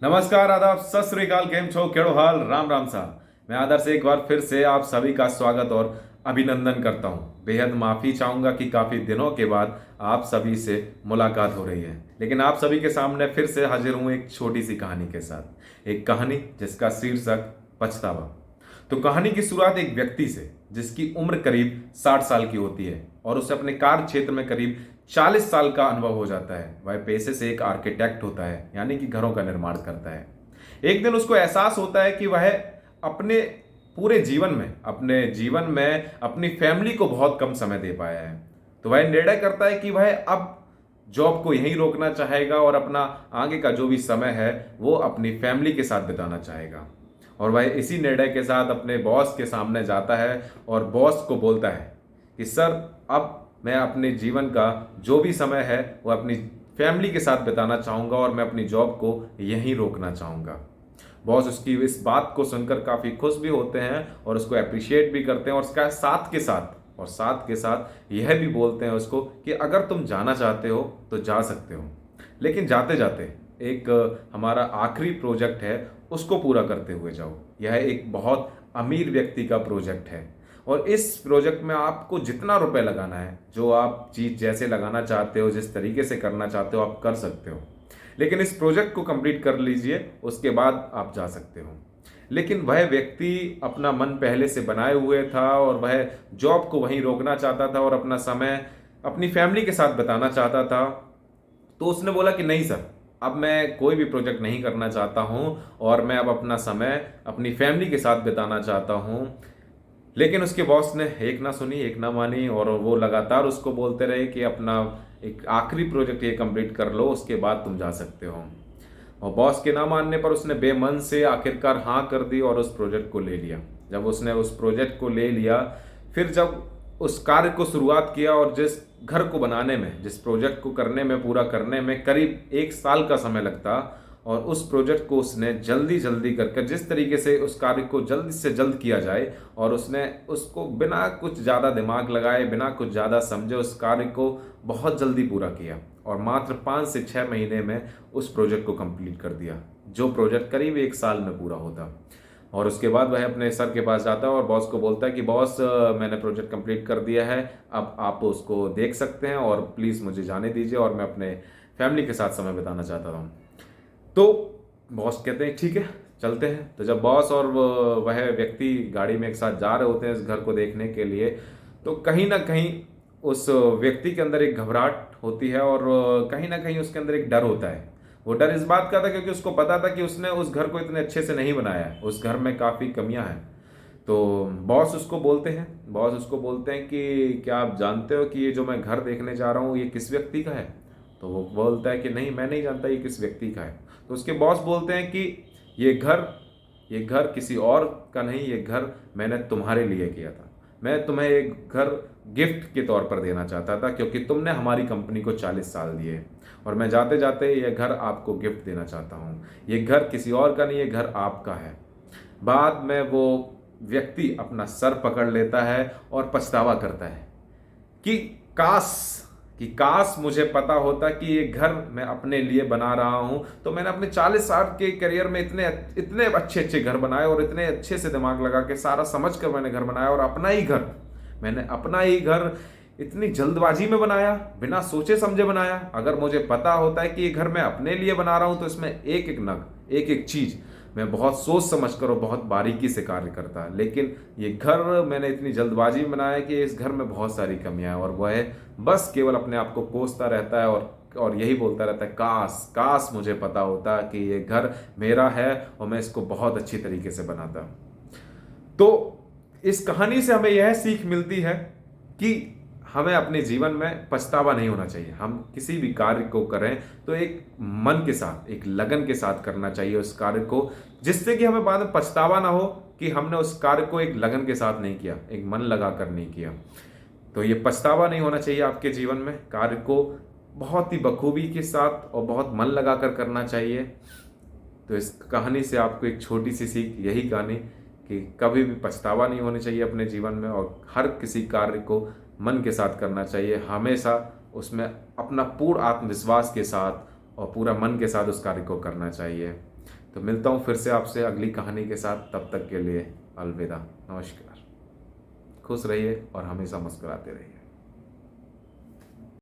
नमस्कार, आदाब, सत श्री अकाल। केम छो, केड़ो हाल, राम राम सा। मैं आदर से एक बार फिर से आप सभी का स्वागत और अभिनंदन करता हूं। बेहद माफ़ी चाहूंगा कि काफ़ी दिनों के बाद आप सभी से मुलाकात हो रही है, लेकिन आप सभी के सामने फिर से हाजिर हूं एक छोटी सी कहानी के साथ। एक कहानी जिसका शीर्षक पछतावा। तो कहानी की शुरुआत एक व्यक्ति से, जिसकी उम्र करीब 60 साल की होती है और उसे अपने कार्य क्षेत्र में करीब 40 साल का अनुभव हो जाता है। वह पेशे से एक आर्किटेक्ट होता है, यानी कि घरों का निर्माण करता है। एक दिन उसको एहसास होता है कि वह अपने पूरे जीवन में अपनी फैमिली को बहुत कम समय दे पाया है। तो वह निर्णय करता है कि वह अब जॉब को यहीं रोकना चाहेगा और अपना आगे का जो भी समय है वो अपनी फैमिली के साथ बिताना चाहेगा। और वह इसी निर्णय के साथ अपने बॉस के सामने जाता है और बॉस को बोलता है कि सर, अब मैं अपने जीवन का जो भी समय है वो अपनी फैमिली के साथ बिताना चाहूँगा और मैं अपनी जॉब को यहीं रोकना चाहूँगा। बॉस उसकी इस बात को सुनकर काफ़ी खुश भी होते हैं और उसको अप्रिशिएट भी करते हैं, और उसका साथ के साथ यह भी बोलते हैं उसको कि अगर तुम जाना चाहते हो तो जा सकते हो, लेकिन जाते जाते एक हमारा आखिरी प्रोजेक्ट है उसको पूरा करते हुए जाओ। यह एक बहुत अमीर व्यक्ति का प्रोजेक्ट है और इस प्रोजेक्ट में आपको जितना रुपए लगाना है, जो आप चीज़ जैसे लगाना चाहते हो, जिस तरीके से करना चाहते हो, आप कर सकते हो। लेकिन इस प्रोजेक्ट को कंप्लीट कर लीजिए, उसके बाद आप जा सकते हो। लेकिन वह व्यक्ति अपना मन पहले से बनाए हुए था और वह जॉब को वहीं रोकना चाहता था और अपना समय अपनी फैमिली के साथ बिताना चाहता था। तो उसने बोला कि नहीं सर, अब मैं कोई भी प्रोजेक्ट नहीं करना चाहता हूँ और मैं अब अपना समय अपनी फैमिली के साथ बिताना चाहता हूँ। लेकिन उसके बॉस ने एक ना सुनी एक ना मानी और वो लगातार उसको बोलते रहे कि अपना एक आखिरी प्रोजेक्ट ये कंप्लीट कर लो, उसके बाद तुम जा सकते हो। और बॉस के ना मानने पर उसने बेमन से आखिरकार हाँ कर दी और उस प्रोजेक्ट को ले लिया। जब उसने उस प्रोजेक्ट को ले लिया, फिर जब उस कार्य को शुरुआत किया और जिस घर को बनाने में, जिस प्रोजेक्ट को करने में, पूरा करने में करीब 1 साल का समय लगता, और उस प्रोजेक्ट को उसने जल्दी जल्दी करके, जिस तरीके से उस कार्य को जल्द से जल्द किया जाए, और उसने उसको बिना कुछ ज़्यादा दिमाग लगाए, बिना कुछ ज़्यादा समझे उस कार्य को बहुत जल्दी पूरा किया और मात्र 5 से 6 महीने में उस प्रोजेक्ट को कंप्लीट कर दिया, जो प्रोजेक्ट करीब 1 साल में पूरा होता। और उसके बाद वह अपने सर के पास जाता है और बॉस को बोलता है कि बॉस, मैंने प्रोजेक्ट कंप्लीट कर दिया है, अब आप उसको देख सकते हैं और प्लीज़ मुझे जाने दीजिए और मैं अपने फैमिली के साथ समय बिताना चाहता हूँ। तो बॉस कहते हैं ठीक है, चलते हैं। तो जब बॉस और वह व्यक्ति गाड़ी में एक साथ जा रहे होते हैं इस घर को देखने के लिए, तो कहीं ना कहीं उस व्यक्ति के अंदर एक घबराहट होती है और कहीं ना कहीं उसके अंदर एक डर होता है। वो डर इस बात का था क्योंकि उसको पता था कि उसने उस घर को इतने अच्छे से नहीं बनाया है, उस घर में काफ़ी कमियां हैं। तो बॉस उसको बोलते हैं कि क्या आप जानते हो कि ये जो मैं घर देखने जा रहा हूँ ये किस व्यक्ति का है? तो वो बोलता है कि नहीं, मैं नहीं जानता ये किस व्यक्ति का है। तो उसके बॉस बोलते हैं कि ये घर किसी और का नहीं, ये घर मैंने तुम्हारे लिए किया था। मैं तुम्हें एक घर गिफ्ट के तौर पर देना चाहता था क्योंकि तुमने हमारी कंपनी को 40 साल दिए, और मैं जाते जाते ये घर आपको गिफ्ट देना चाहता हूँ। ये घर किसी और का नहीं, ये घर आपका है। बाद में वो व्यक्ति अपना सर पकड़ लेता है और पछतावा करता है कि काश काश मुझे पता होता कि ये घर मैं अपने लिए बना रहा हूं, तो मैंने अपने 40 साल के करियर में इतने इतने अच्छे अच्छे घर बनाए और इतने अच्छे से दिमाग लगा के सारा समझ कर मैंने घर बनाया, और अपना ही घर इतनी जल्दबाजी में बनाया, बिना सोचे समझे बनाया। अगर मुझे पता होता है कि ये घर मैं अपने लिए बना रहा हूं तो इसमें एक एक नग, एक एक चीज मैं बहुत सोच समझ कर और बहुत बारीकी से कार्य करता। लेकिन ये घर मैंने इतनी जल्दबाजी में बनाया कि इस घर में बहुत सारी कमियां हैं, और वह बस केवल अपने आप को कोसता रहता है और यही बोलता रहता है, काश काश मुझे पता होता कि ये घर मेरा है और मैं इसको बहुत अच्छी तरीके से बनाता। तो इस कहानी से हमें यह सीख मिलती है कि हमें अपने जीवन में पछतावा नहीं होना चाहिए। हम किसी भी कार्य को करें तो एक मन के साथ, एक लगन के साथ करना चाहिए उस कार्य को, जिससे कि हमें बाद में पछतावा ना हो कि हमने उस कार्य को एक लगन के साथ नहीं किया, एक मन लगा कर नहीं किया। तो ये पछतावा नहीं होना चाहिए आपके जीवन में। कार्य को बहुत ही बखूबी के साथ और बहुत मन लगा कर करना चाहिए। तो इस कहानी से आपको एक छोटी सी सीख यही कहानी कि कभी भी पछतावा नहीं होना चाहिए अपने जीवन में, और हर किसी कार्य को मन के साथ करना चाहिए। हमेशा उसमें अपना पूर्ण आत्मविश्वास के साथ और पूरा मन के साथ उस कार्य को करना चाहिए। तो मिलता हूँ फिर से आपसे अगली कहानी के साथ, तब तक के लिए अलविदा, नमस्कार। खुश रहिए और हमेशा मुस्कुराते रहिए।